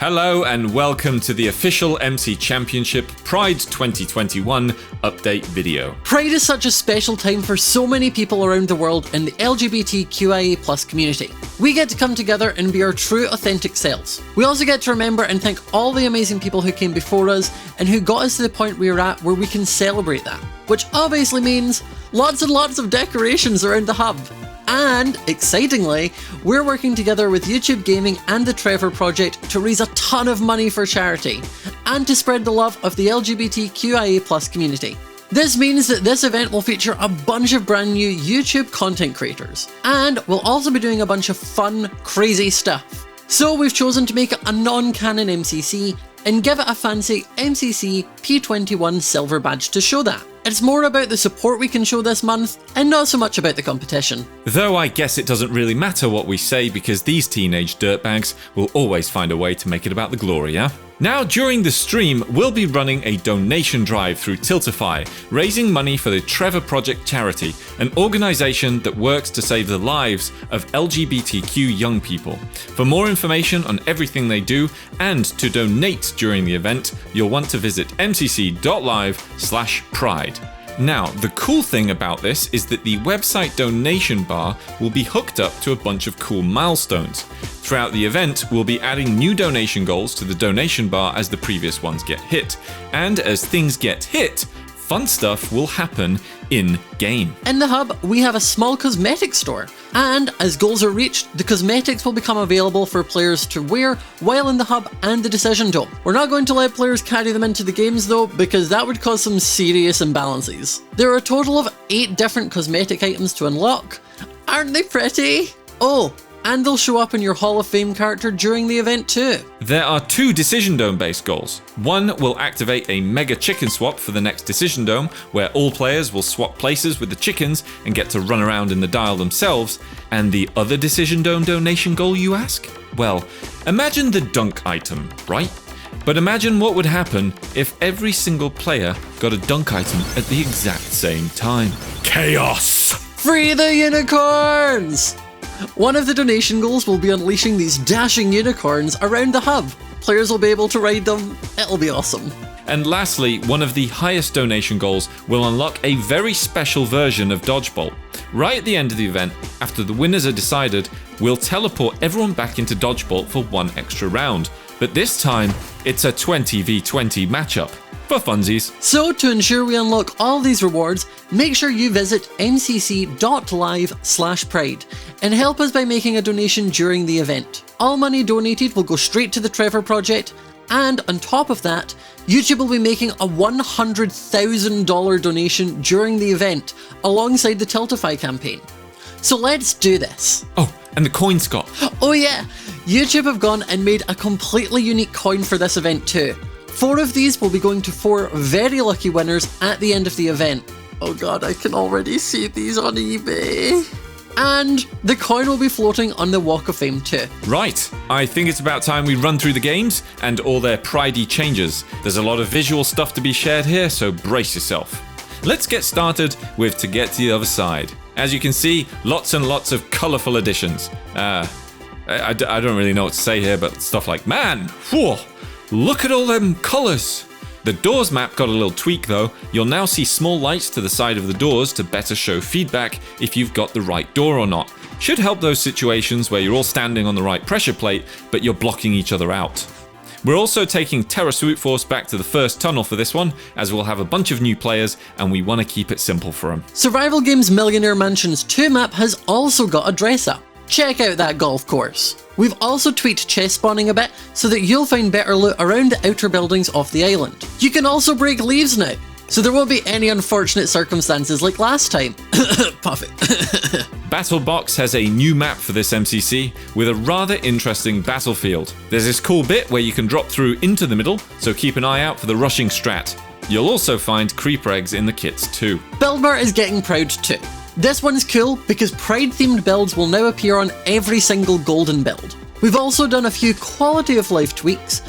Hello and welcome to the official MC Championship Pride 2021 update video. Pride is such a special time for so many people around the world in the LGBTQIA+ community. We get to come together and be our true authentic selves. We also get to remember and thank all the amazing people who came before us and who got us to the point we're at where we can celebrate that. Which obviously means lots and lots of decorations around the hub. And, excitingly, we're working together with YouTube Gaming and the Trevor Project to raise a ton of money for charity, and to spread the love of the LGBTQIA+ community. This means that this event will feature a bunch of brand new YouTube content creators, and we'll also be doing a bunch of fun, crazy stuff. So we've chosen to make it a non-canon MCC, and give it a fancy MCC P21 silver badge to show that. It's more about the support we can show this month, and not so much about the competition. Though I guess it doesn't really matter what we say because these teenage dirtbags will always find a way to make it about the glory, yeah? Now, during the stream, we'll be running a donation drive through Tiltify, raising money for the Trevor Project charity, an organisation that works to save the lives of LGBTQ young people. For more information on everything they do, and to donate during the event, you'll want to visit mcc.live/pride. Now, the cool thing about this is that the website donation bar will be hooked up to a bunch of cool milestones. Throughout the event, we'll be adding new donation goals to the donation bar as the previous ones get hit. And as things get hit, fun stuff will happen in-game. In the hub, we have a small cosmetic store, and as goals are reached, the cosmetics will become available for players to wear while in the hub and the Decision Dome. We're not going to let players carry them into the games though, because that would cause some serious imbalances. There are a total of 8 different cosmetic items to unlock. Aren't they pretty? Oh, and they'll show up in your Hall of Fame character during the event too. There are 2 Decision Dome based goals. One will activate a mega chicken swap for the next Decision Dome, where all players will swap places with the chickens and get to run around in the dial themselves. And the other Decision Dome donation goal, you ask? Well, imagine the dunk item, right? But imagine what would happen if every single player got a dunk item at the exact same time. Chaos! Free the unicorns! One of the donation goals will be unleashing these dashing unicorns around the hub. Players will be able to ride them. It'll be awesome. And lastly, one of the highest donation goals will unlock a very special version of Dodgeball. Right at the end of the event, after the winners are decided, we'll teleport everyone back into Dodgeball for one extra round. But this time, it's a 20v20 matchup. For funsies. So to ensure we unlock all these rewards, make sure you visit mcc.live/pride and help us by making a donation during the event. All money donated will go straight to the Trevor Project, and on top of that, YouTube will be making a $100,000 donation during the event alongside the Tiltify campaign. So let's do this. Oh, and the coin, Scott. Oh yeah, YouTube have gone and made a completely unique coin for this event too. 4 of these will be going to 4 very lucky winners at the end of the event. Oh god, I can already see these on eBay. And the coin will be floating on the Walk of Fame too. Right, I think it's about time we run through the games and all their pridey changes. There's a lot of visual stuff to be shared here, so brace yourself. Let's get started with To Get to the Other Side. As you can see, lots and lots of colourful additions. I don't really know what to say here, but stuff like, man, whew, look at all them colours! The doors map got a little tweak though. You'll now see small lights to the side of the doors to better show feedback if you've got the right door or not. Should help those situations where you're all standing on the right pressure plate, but you're blocking each other out. We're also taking Terra Swoop Force back to the first tunnel for this one, as we'll have a bunch of new players and we want to keep it simple for them. Survival Games Millionaire Mansions 2 map has also got a dress up. Check out that golf course. We've also tweaked chest spawning a bit so that you'll find better loot around the outer buildings of the island. You can also break leaves now, so there won't be any unfortunate circumstances like last time. Puff it. Battlebox has a new map for this MCC with a rather interesting battlefield. There's this cool bit where you can drop through into the middle, so keep an eye out for the rushing strat. You'll also find creeper eggs in the kits too. Buildmart is getting proud too. This one's cool because Pride-themed builds will now appear on every single golden build. We've also done a few quality of life tweaks.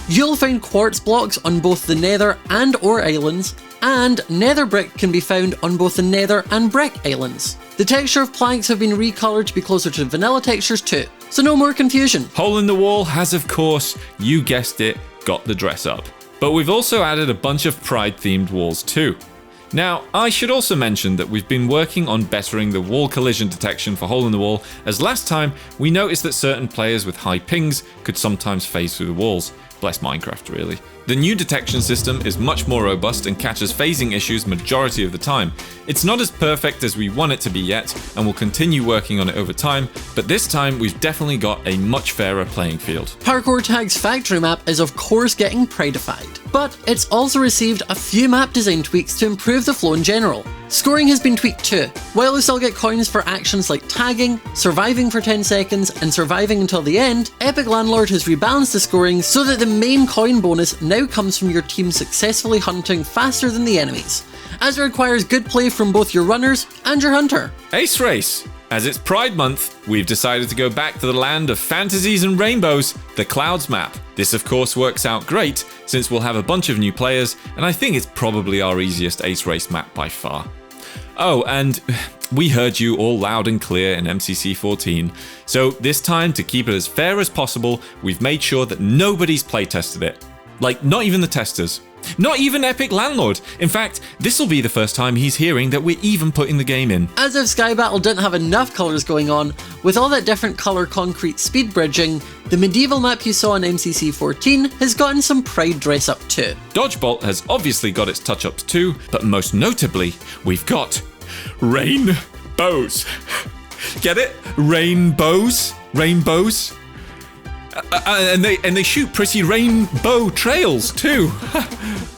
You'll find quartz blocks on both the nether and ore islands, and nether brick can be found on both the nether and brick islands. The texture of planks have been recolored to be closer to vanilla textures too, so no more confusion. Hole in the Wall has, of course, you guessed it, got the dress up. But we've also added a bunch of Pride-themed walls too. Now, I should also mention that we've been working on bettering the wall collision detection for Hole in the Wall, as last time we noticed that certain players with high pings could sometimes phase through the walls. Bless Minecraft, really. The new detection system is much more robust and catches phasing issues majority of the time. It's not as perfect as we want it to be yet, and we'll continue working on it over time, but this time we've definitely got a much fairer playing field. Parkour Tag's factory map is of course getting Prideified, but it's also received a few map design tweaks to improve the flow in general. Scoring has been tweaked too. While you still get coins for actions like tagging, surviving for 10 seconds, and surviving until the end, Epic Landlord has rebalanced the scoring so that the main coin bonus now comes from your team successfully hunting faster than the enemies, as it requires good play from both your runners and your hunter. Ace Race! As it's Pride Month, we've decided to go back to the land of fantasies and rainbows, the Clouds map. This of course works out great, since we'll have a bunch of new players, and I think it's probably our easiest Ace Race map by far. Oh, and we heard you all loud and clear in MCC 14, so this time, to keep it as fair as possible, we've made sure that nobody's playtested it. Like, not even the testers. Not even Epic Landlord. In fact, this will be the first time he's hearing that we're even putting the game in. As if Sky Battle didn't have enough colours going on, with all that different colour concrete speed bridging, the medieval map you saw in MCC 14 has gotten some Pride dress up too. Dodgeball has obviously got its touch-ups too, but most notably, we've got rainbows. Get it? Rainbows? Rainbows? And they shoot pretty rainbow trails too.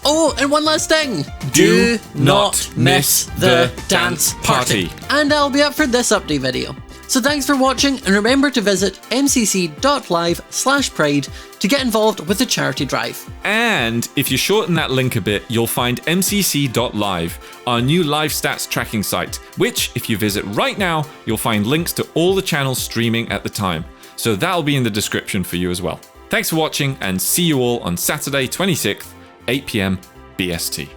Oh, and one last thing. Do not miss the dance party. And I'll be up for this update video. So thanks for watching, and remember to visit mcc.live/pride to get involved with the charity drive. And if you shorten that link a bit, you'll find mcc.live, our new live stats tracking site, which if you visit right now, you'll find links to all the channels streaming at the time. So that'll be in the description for you as well. Thanks for watching, and see you all on Saturday 26th, 8 PM BST.